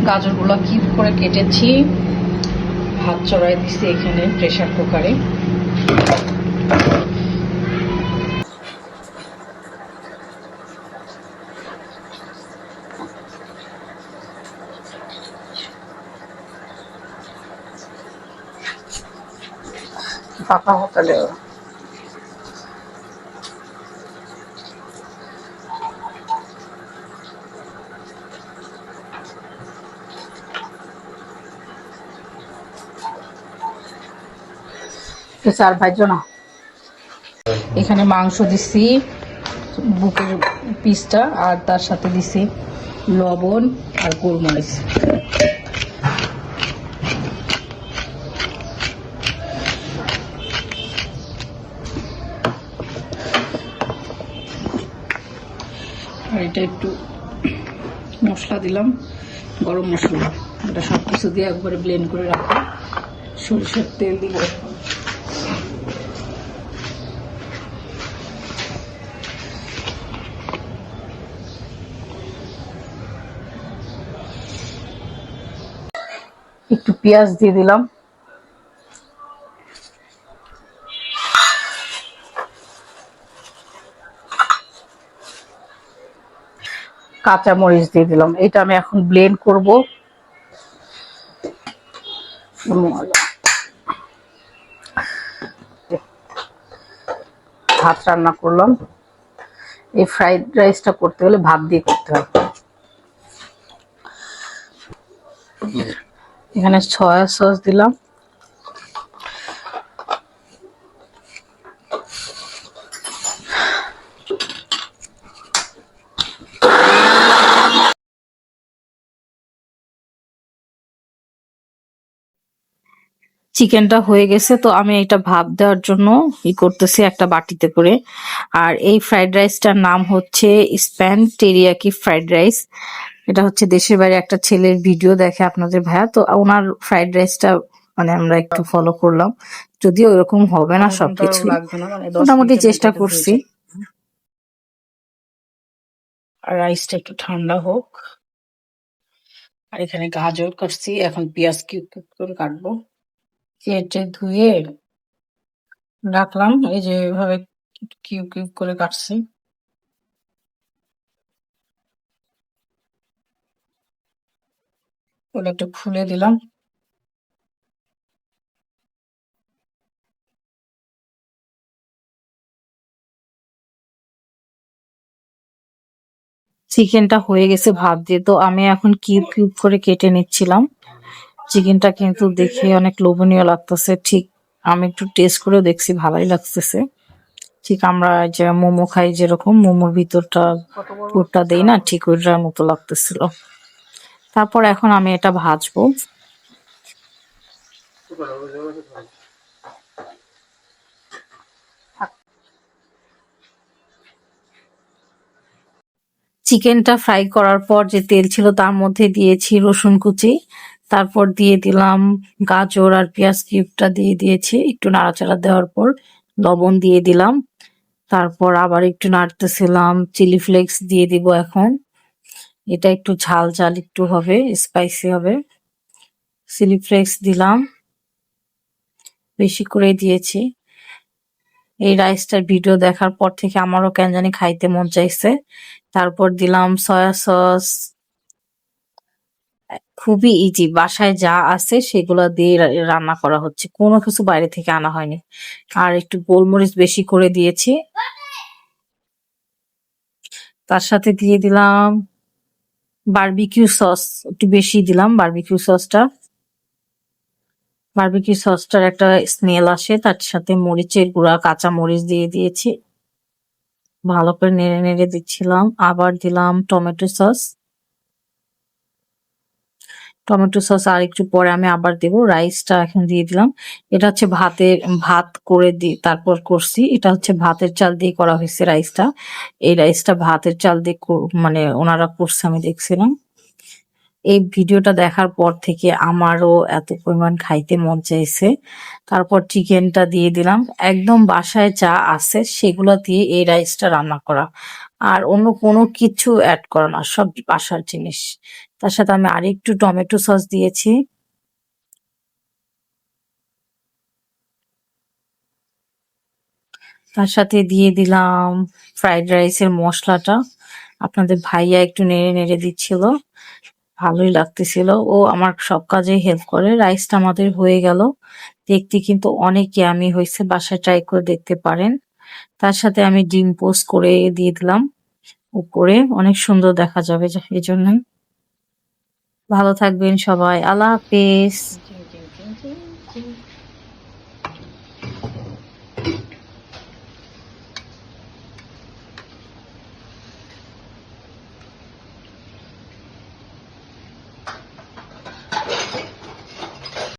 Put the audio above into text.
গাজরগুলো cube করে কেটেছি, ভাত চড়াই দিছি এখানে প্রেসার কুকারে। ফাঁকা হোটেলে চার ভাইজো না। এখানে মাংস দিছি, বুকের পিসটা, আর তার সাথে দিছি লবণ আর গোলমরিচ। আর এটা একটু মশলা দিলাম, গরম মশলা। এটা সব কিছু দিয়ে একবারে ব্লেন্ড করে রাখা। সরিষার তেল দিব, একটু পেঁয়াজ দিয়ে দিলাম, কাঁচা মরিচ দিয়ে দিলাম। এটা আমি এখন ব্লেন্ড করব। ভাত রান্না করলাম। এই ফ্রাইড রাইসটা করতে হলে ভাত দিয়ে করতে হবে। এখানে সয়া সস দিলাম, চিকেনটা হয়ে গেছে। তো আমি এটা ভাপ দেওয়ার জন্য করতেছি একটা বাটিতে করে। আর এই ফ্রাইড রাইসটার নাম হচ্ছে স্প্যান টেরিয়াকি ফ্রাইড রাইস। এটা হচ্ছে দেশের বাইরে একটা ছেলের ভিডিও দেখে আপনাদের ভাইয়া, তো ওনার ফ্রাইড রাইসটা মানে আমরা একটু ফলো করলাম। যদিও ওরকম হবে না সবকিছু, মোটামুটি চেষ্টা করছি। আর রাইসটা একটু ঠান্ডা হোক। আর এখানে গাজর কাটছি, এখন পেঁয়াজ কিউব কিউব করে কাটবো। কেটে ধুয়ে রাখলাম, এই যে এভাবে কিউব কিউব করে কাটছি। ওটা একটু খুলে দিলাম। চিকেনটা হয়ে গেছে ভাত দিয়ে। তো আমি এখন কিউব কিউব করে কেটে নিচ্ছিলাম। চিকেনটা কিন্তু দেখে অনেক লোভনীয় লাগতেছে। ঠিক আমি একটু টেস্ট করে দেখছি, ভালোই লাগতেছে। ঠিক আমরা যে মোমো খাই যেরকম, মোমোর ভিতরটা পুরটা দেই না, ঠিক ওইটার মতো লাগতেছিল। তারপর এখন আমি এটা ভাজবো। চিকেনটা ফ্রাই করার পর যে তেল ছিল তার মধ্যে দিয়েছি রসুন কুচি, তারপর দিয়ে দিলাম গাজর আর পেঁয়াজ কিউবটা দিয়ে দিয়েছি। একটু নাড়াচাড়া দেওয়ার পর লবণ দিয়ে দিলাম, তারপর আবার একটু নাড়তেছিলাম। চিলি ফ্লেক্স দিয়ে দিব এখন। এটা একটু ঝাল ঝাল একটু হবে, স্পাইসি হবে। চিলি ফ্লেক্স দিলাম, বেশি করে দিয়েছি। এই রাইসটার ভিডিও দেখার পর থেকে আমারও কেন জানি খাইতে মন চাইছে। তারপর দিলাম সয়া সস। খুবই ইজি, বাসায় যা আছে সেগুলো দিয়ে রান্না করা হচ্ছে, কোনো কিছু বাইরে থেকে আনা হয়নি। আর একটু গোলমরিচ বেশি করে দিয়েছি। তার সাথে দিয়ে দিলাম বারবিকিউ সস, একটু বেশি দিলাম বারবিকিউ সসটা। বারবিকিউ সসটার একটা স্মেল আসে। তার সাথে মরিচের গুঁড়া, কাঁচা মরিচ দিয়ে দিয়েছি। ভালো করে নেড়ে নেড়ে দিচ্ছিলাম। আবার দিলাম টমেটো সস। টমেটো সস আর একটু পরে আমি আবার দেবো। রাইসটা এখন দিয়ে দিলাম। এটা হচ্ছে ভাত করে তারপর করছি। এটা হচ্ছে ভাতের চাল দিয়ে করা হয়েছে রাইসটা। এই রাইসটা ভাতের চাল দিয়ে মানে ওনারা করছে, আমি দেখছিলাম। এই ভিডিওটা দেখার পর থেকে আমারও এত পরিমাণ খাইতে মন চাইছে। তারপর চিকেনটা দিয়ে দিলাম। একদম বাসায় যা আছে সেগুলো দিয়ে এই রাইসটা রান্না করা। আর অন্য কোনো কিছু অ্যাড করা না, সব বাসার জিনিস। তার সাথে আমি আরেকটু টমেটো সস দিয়েছি। তার সাথে দিয়ে দিলাম ফ্রাইড রাইসের মশলাটা। আপনাদের ভাইয়া একটু নেড়ে নেড়ে দিচ্ছিল, ভালোই লাগতেছিল। ও আমার সব কাজে হেল্প করে। রাইসটা আমাদের হয়ে গেল, দেখতে কিন্তু অনেক ইয়ামি হয়েছে, বাসায় ট্রাই করে দেখতে পারেন। তার সাথে আমি ডিম পোস্ট করে দিয়ে দিলাম উপরে, অনেক সুন্দর দেখা যাবে এই জন্যই। ভালো থাকবেন সবাই, আল্লাহ হাফেজ।